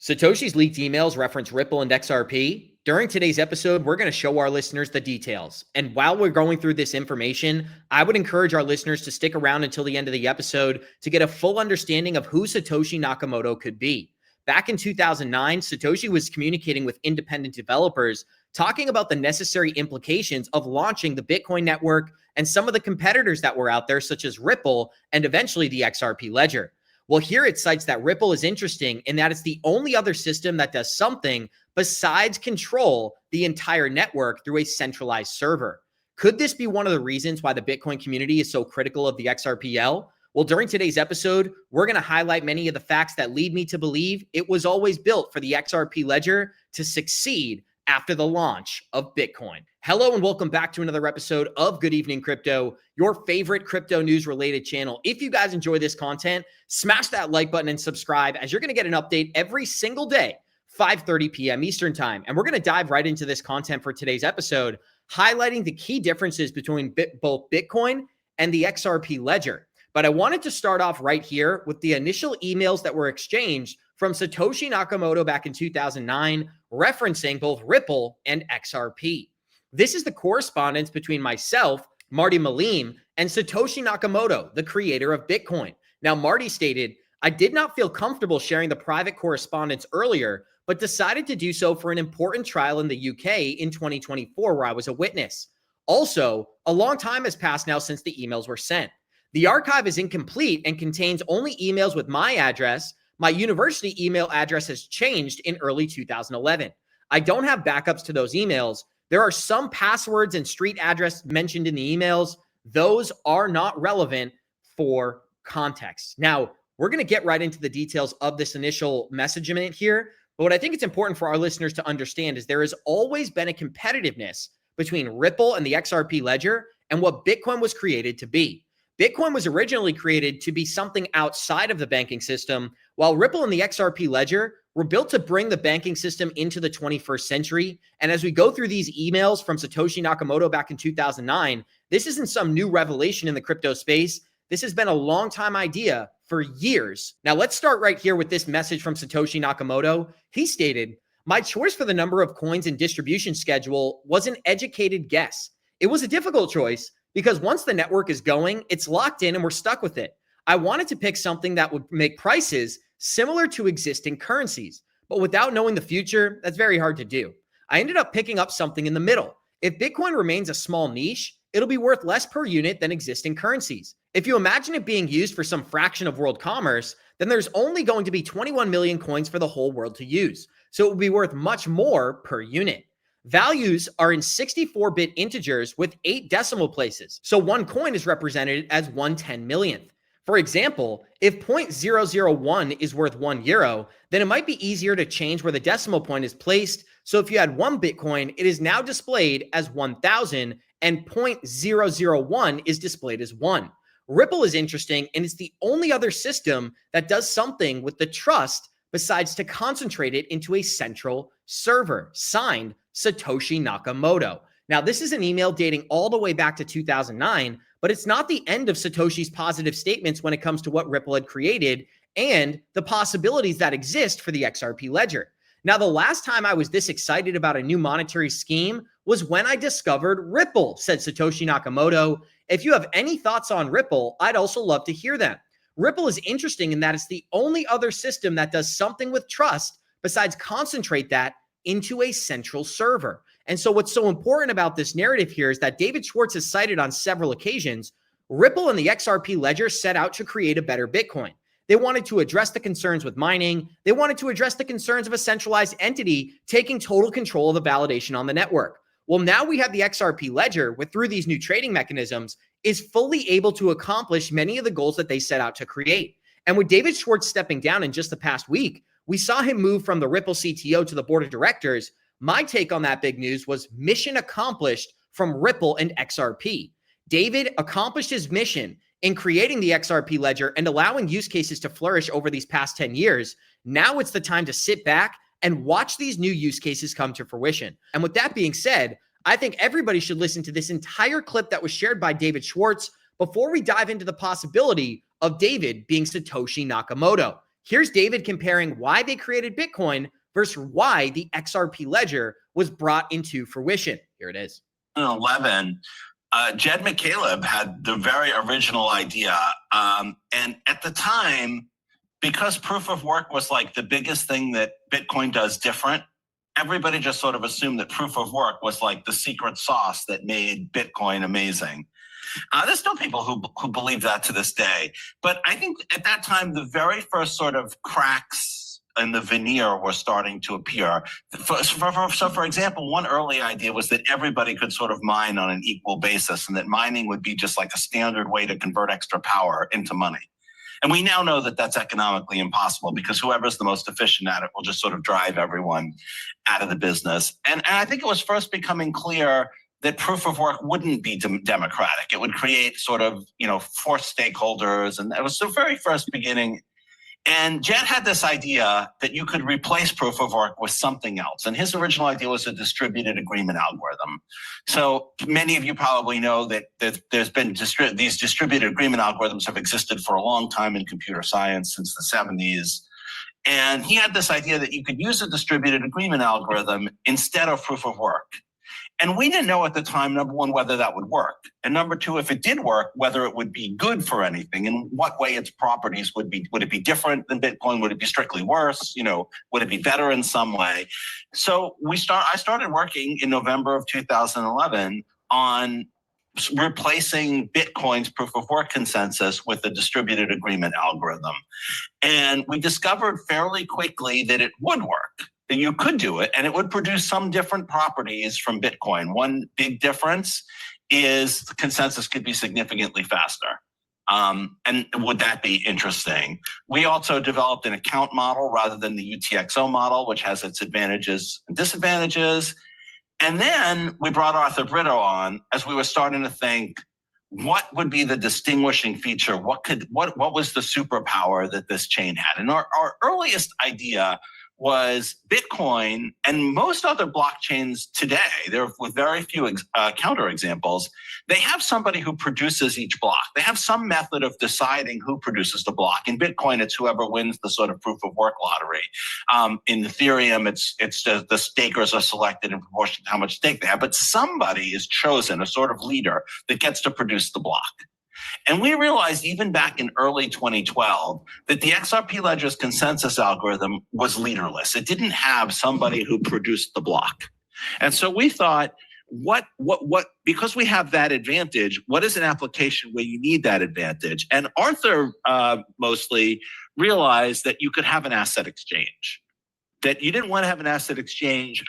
Satoshi's leaked emails reference Ripple and XRP. During today's episode, we're going to show our listeners the details. And while we're going through this information, I would encourage our listeners to stick around until the end of the episode to get a full understanding of who Satoshi Nakamoto could be. Back in 2009, Satoshi was communicating with independent developers, talking about the necessary implications of launching the Bitcoin network and some of the competitors that were out there, such as Ripple and eventually the XRP ledger. Well, here it cites that Ripple is interesting in that it's the only other system that does something besides control the entire network through a centralized server. Could this be one of the reasons why the Bitcoin community is so critical of the XRPL? Well, during today's episode, we're going to highlight many of the facts that lead me to believe it was always built for the XRP ledger to succeed after the launch of Bitcoin. Hello and welcome back to another episode of Good Evening Crypto, your favorite crypto news related channel. If you guys enjoy this content, smash that like button and subscribe, as you're going to get an update every single day, 5:30 p.m. Eastern time. And we're going to dive right into this content for today's episode, highlighting the key differences between both Bitcoin and the XRP ledger. But I wanted to start off right here with the initial emails that were exchanged from Satoshi Nakamoto back in 2009, referencing both Ripple and XRP. This is the correspondence between myself, Marty Malim, and Satoshi Nakamoto, the creator of Bitcoin. Now, Marty stated, "I did not feel comfortable sharing the private correspondence earlier, but decided to do so for an important trial in the UK in 2024 where I was a witness. Also, a long time has passed now since the emails were sent. The archive is incomplete and contains only emails with my address. My university email address has changed in early 2011. I don't have backups to those emails. There are some passwords and street address mentioned in the emails. Those are not relevant for context." Now, we're going to get right into the details of this initial messaging here. But what I think it's important for our listeners to understand is there has always been a competitiveness between Ripple and the XRP ledger and what Bitcoin was created to be. Bitcoin was originally created to be something outside of the banking system, while Ripple and the XRP ledger were built to bring the banking system into the 21st century. And as we go through these emails from Satoshi Nakamoto back in 2009, this isn't some new revelation in the crypto space. This has been a long time idea for years. Now, let's start right here with this message from Satoshi Nakamoto. He stated, "My choice for the number of coins and distribution schedule was an educated guess. It was a difficult choice, because once the network is going, it's locked in and we're stuck with it. I wanted to pick something that would make prices similar to existing currencies, but without knowing the future, that's very hard to do. I ended up picking up something in the middle. If Bitcoin remains a small niche, it'll be worth less per unit than existing currencies. If you imagine it being used for some fraction of world commerce, then there's only going to be 21 million coins for the whole world to use. So it will be worth much more per unit. Values are in 64-bit integers with 8 decimal places. So one coin is represented as 1/10 millionth. For example, if 0.001 is worth €1, then it might be easier to change where the decimal point is placed. So if you had 1 Bitcoin, it is now displayed as 1,000 and 0.001 is displayed as 1. Ripple is interesting, and it's the only other system that does something with the trust besides to concentrate it into a central server." Signed, Satoshi Nakamoto. Now, this is an email dating all the way back to 2009, but it's not the end of Satoshi's positive statements when it comes to what Ripple had created and the possibilities that exist for the XRP ledger. Now, the last time I was this excited about a new monetary scheme was when I discovered Ripple, said Satoshi Nakamoto. "If you have any thoughts on Ripple, I'd also love to hear them. Ripple is interesting in that it's the only other system that does something with trust besides concentrate that into a central server." And so what's so important about this narrative here is that David Schwartz has cited on several occasions, Ripple and the XRP ledger set out to create a better Bitcoin. They wanted to address the concerns with mining. They wanted to address the concerns of a centralized entity taking total control of the validation on the network. Well, now we have the XRP ledger, with through these new trading mechanisms, is fully able to accomplish many of the goals that they set out to create. And with David Schwartz stepping down in just the past week, we saw him move from the Ripple CTO to the board of directors. My take on that big news was mission accomplished from Ripple and XRP. David accomplished his mission in creating the XRP ledger and allowing use cases to flourish over these past 10 years. Now it's the time to sit back and watch these new use cases come to fruition. And with that being said, I think everybody should listen to this entire clip that was shared by David Schwartz before we dive into the possibility of David being Satoshi Nakamoto. Here's David comparing why they created Bitcoin versus why the XRP ledger was brought into fruition. Here it is. In 2011, Jed McCaleb had the very original idea. And at the time, because proof of work was like the biggest thing that Bitcoin does different, everybody just sort of assumed that proof of work was like the secret sauce that made Bitcoin amazing. There's still people who believe that to this day. But I think at that time, the very first sort of cracks in the veneer were starting to appear. So for example, one early idea was that everybody could sort of mine on an equal basis, and that mining would be just like a standard way to convert extra power into money. And we now know that that's economically impossible, because whoever's the most efficient at it will just sort of drive everyone out of the business. And I think it was first becoming clear that proof of work wouldn't be democratic. It would create sort of, forced stakeholders. And that was the very first beginning. And Jed had this idea that you could replace proof of work with something else. And his original idea was a distributed agreement algorithm. So many of you probably know that there's been these distributed agreement algorithms have existed for a long time in computer science, since the 70s. And he had this idea that you could use a distributed agreement algorithm instead of proof of work. And we didn't know at the time, number one, whether that would work. And number two, if it did work, whether it would be good for anything, and what way its properties would be. Would it be different than Bitcoin? Would it be strictly worse? Would it be better in some way? So I started working in November of 2011 on replacing Bitcoin's proof of work consensus with a distributed agreement algorithm. And we discovered fairly quickly that it would work. That you could do it, and it would produce some different properties from Bitcoin. One big difference is the consensus could be significantly faster. And would that be interesting? We also developed an account model rather than the UTXO model, which has its advantages and disadvantages. And then we brought Arthur Brito on as we were starting to think, what would be the distinguishing feature? What was the superpower that this chain had? And our earliest idea was Bitcoin and most other blockchains today, there with very few counterexamples, they have somebody who produces each block. They have some method of deciding who produces the block. In Bitcoin, it's whoever wins the sort of proof of work lottery. In Ethereum, it's the stakers are selected in proportion to how much stake they have, but somebody is chosen, a sort of leader that gets to produce the block. And we realized even back in early 2012 that the XRP ledger's consensus algorithm was leaderless. It didn't have somebody who produced the block. And so we thought, because we have that advantage, what is an application where you need that advantage? And Arthur mostly realized that you could have an asset exchange, that you didn't want to have an asset exchange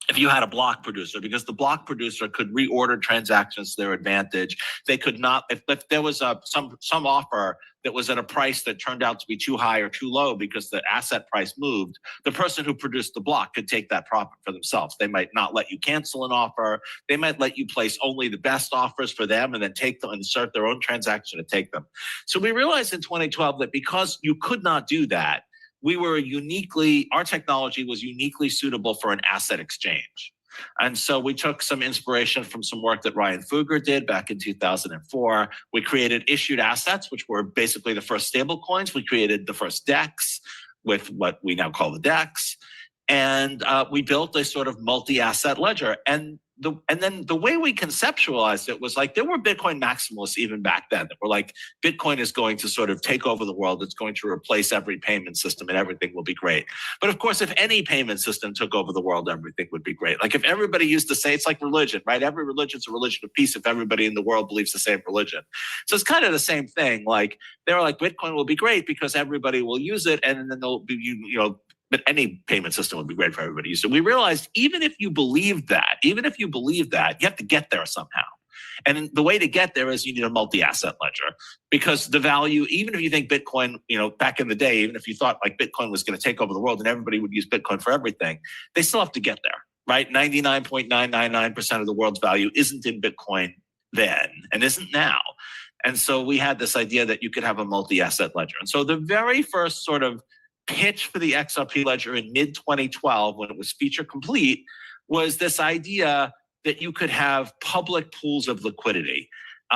if you had a block producer, because the block producer could reorder transactions to their advantage. They could not, if there was some offer that was at a price that turned out to be too high or too low because the asset price moved, the person who produced the block could take that profit for themselves. They might not let you cancel an offer. They might let you place only the best offers for them and then take them, insert their own transaction to take them. So we realized in 2012 that because you could not do that, our technology was uniquely suitable for an asset exchange. And so we took some inspiration from some work that Ryan Fugger did back in 2004. We created issued assets, which were basically the first stable coins. We created the first DEX with what we now call the DEX. And we built a sort of multi-asset ledger. And then the way we conceptualized it was like there were Bitcoin maximalists even back then that were like, Bitcoin is going to sort of take over the world. It's going to replace every payment system and everything will be great. But of course, if any payment system took over the world, everything would be great. Like if everybody used to say, it's like religion, right? Every religion's a religion of peace if everybody in the world believes the same religion. So it's kind of the same thing. Like they were like, Bitcoin will be great because everybody will use it. And then there'll be, but any payment system would be great for everybody. So we realized even if you believe that, you have to get there somehow. And the way to get there is you need a multi-asset ledger, because the value, even if you think Bitcoin, back in the day, even if you thought like Bitcoin was going to take over the world and everybody would use Bitcoin for everything, they still have to get there, right? 99.999% of the world's value isn't in Bitcoin then and isn't now. And so we had this idea that you could have a multi-asset ledger. And so the very first sort of pitch for the XRP ledger in mid-2012, when it was feature complete, was this idea that you could have public pools of liquidity.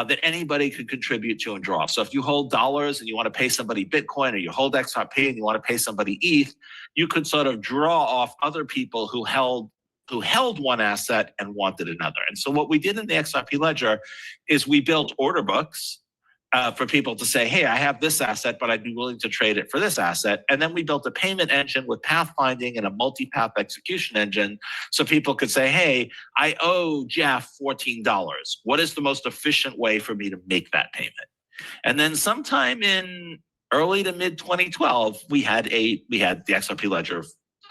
that anybody could contribute to and draw. So if you hold dollars and you want to pay somebody Bitcoin, or you hold XRP and you want to pay somebody ETH, you could sort of draw off other people who held one asset and wanted another. And so what we did in the XRP ledger is we built order books for people to say, hey, I have this asset, but I'd be willing to trade it for this asset. And then we built a payment engine with pathfinding and a multi-path execution engine, so people could say, hey, I owe Jeff $14. What is the most efficient way for me to make that payment? And then sometime in early to mid 2012, we had the XRP ledger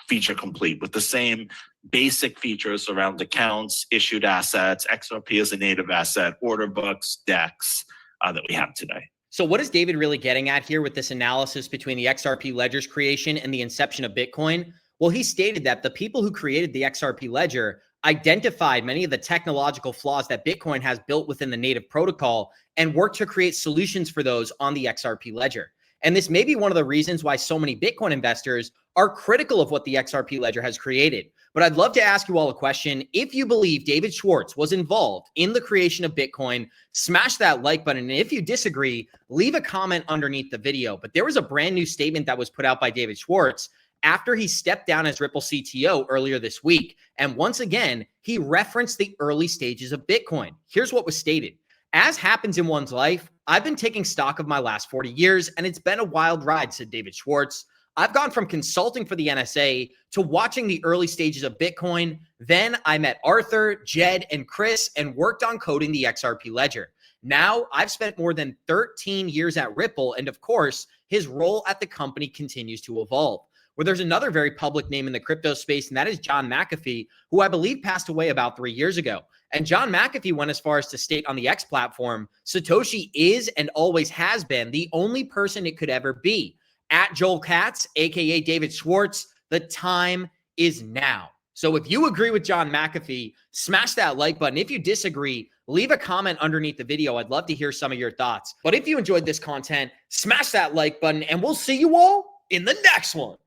feature complete with the same basic features around accounts, issued assets, XRP as a native asset, order books, DEX, that we have today. So what is David really getting at here with this analysis between the XRP ledger's creation and the inception of Bitcoin? Well, he stated that the people who created the XRP ledger identified many of the technological flaws that Bitcoin has built within the native protocol and worked to create solutions for those on the XRP ledger. And this may be one of the reasons why so many Bitcoin investors are critical of what the XRP ledger has created. But I'd love to ask you all a question. If you believe David Schwartz was involved in the creation of Bitcoin, smash that like button. And if you disagree, leave a comment underneath the video. But there was a brand new statement that was put out by David Schwartz after he stepped down as Ripple CTO earlier this week. And once again, he referenced the early stages of Bitcoin. Here's what was stated. As happens in one's life, I've been taking stock of my last 40 years, and it's been a wild ride, said David Schwartz. I've gone from consulting for the NSA to watching the early stages of Bitcoin. Then I met Arthur, Jed, and Chris and worked on coding the XRP ledger. Now I've spent more than 13 years at Ripple, and of course, his role at the company continues to evolve. Where there's another very public name in the crypto space, and that is John McAfee, who I believe passed away about 3 years ago. And John McAfee went as far as to state on the X platform, Satoshi is and always has been the only person it could ever be. At Joel Katz, aka David Schwartz, the time is now. So if you agree with John McAfee, smash that like button. If you disagree, leave a comment underneath the video. I'd love to hear some of your thoughts. But if you enjoyed this content, smash that like button, and we'll see you all in the next one.